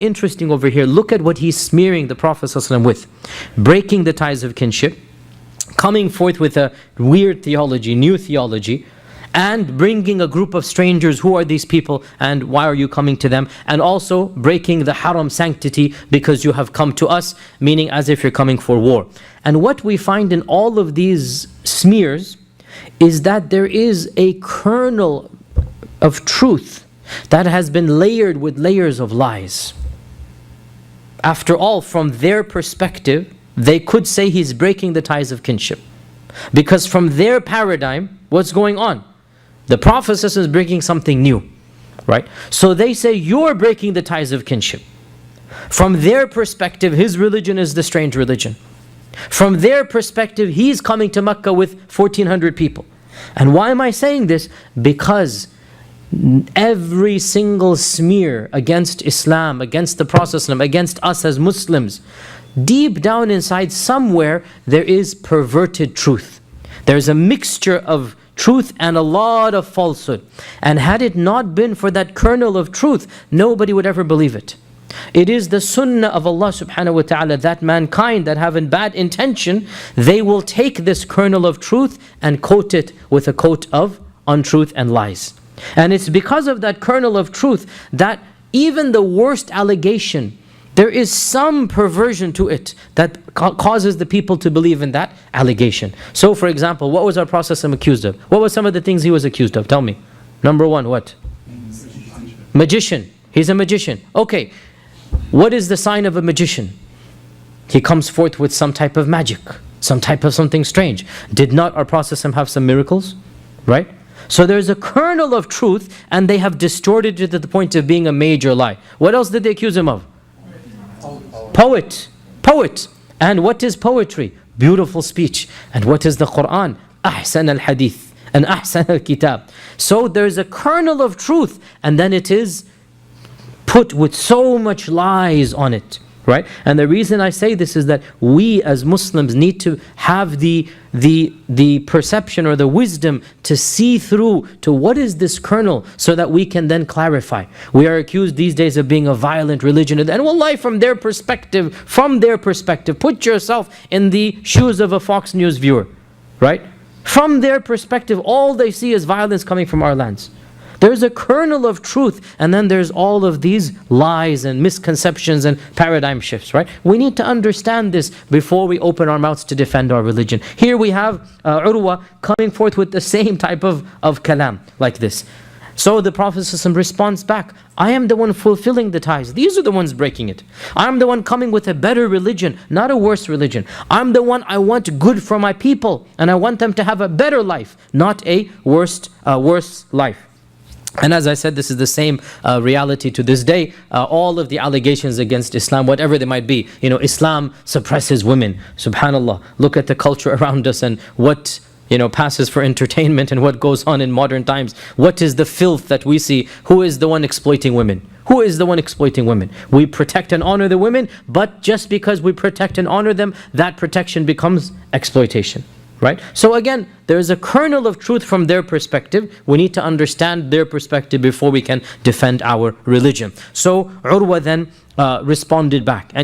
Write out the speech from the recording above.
Interesting over here, look at what he's smearing the Prophet ﷺ with. Breaking the ties of kinship, coming forth with a weird theology, new theology, and bringing a group of strangers. Who are these people and why are you coming to them? And also breaking the haram sanctity because you have come to us, meaning as if you're coming for war. And what we find in all of these smears is that there is a kernel of truth that has been layered with layers of lies. After all, from their perspective, they could say he's breaking the ties of kinship. Because from their paradigm, what's going on? The Prophet is breaking something new, right? So they say, you're breaking the ties of kinship. From their perspective, his religion is the strange religion. From their perspective, he's coming to Mecca with 1,400 people. And why am I saying this? Because every single smear against Islam, against the Prophet, against us as Muslims, deep down inside somewhere there is perverted truth. There's a mixture of truth and a lot of falsehood. And had it not been for that kernel of truth, nobody would ever believe it. It is the sunnah of Allah subhanahu wa ta'ala that mankind that have bad intention, they will take this kernel of truth and coat it with a coat of untruth and lies. And it's because of that kernel of truth that even the worst allegation, there is some perversion to it that causes the people to believe in that allegation. So for example, what was our Prophet accused of? What were some of the things he was accused of? Tell me. Number one, what? Magician. He's a magician. Okay. What is the sign of a magician? He comes forth with some type of magic, some type of something strange. Did not our Prophet have some miracles? Right? So there's a kernel of truth and they have distorted it to the point of being a major lie. What else did they accuse him of? Poet. Poet. And what is poetry? Beautiful speech. And what is the Quran? Ahsan al-hadith and ahsan al-kitab. So there's a kernel of truth and then it is put with so much lies on it. Right? And the reason I say this is that we as Muslims need to have the perception or the wisdom to see through to what is this kernel so that we can then clarify. We are accused these days of being a violent religion. And wallahi, from their perspective, put yourself in the shoes of a Fox News viewer. Right? From their perspective, all they see is violence coming from our lands. There's a kernel of truth and then there's all of these lies and misconceptions and paradigm shifts, right? We need to understand this before we open our mouths to defend our religion. Here we have Urwa coming forth with the same type of kalam like this. So the Prophet ﷺ responds back, I am the one fulfilling the ties. These are the ones breaking it. I'm the one coming with a better religion, not a worse religion. I'm the one, I want good for my people and I want them to have a better life, not a worse life. And as I said, this is the same reality to this day. All of the allegations against Islam, whatever they might be, Islam suppresses women. Subhanallah, look at the culture around us and what passes for entertainment and what goes on in modern times. What is the filth that we see? Who is the one exploiting women? Who is the one exploiting women? We protect and honor the women, but just because we protect and honor them, that protection becomes exploitation. Right? So again, there is a kernel of truth from their perspective. We need to understand their perspective before we can defend our religion. So Urwa then responded back.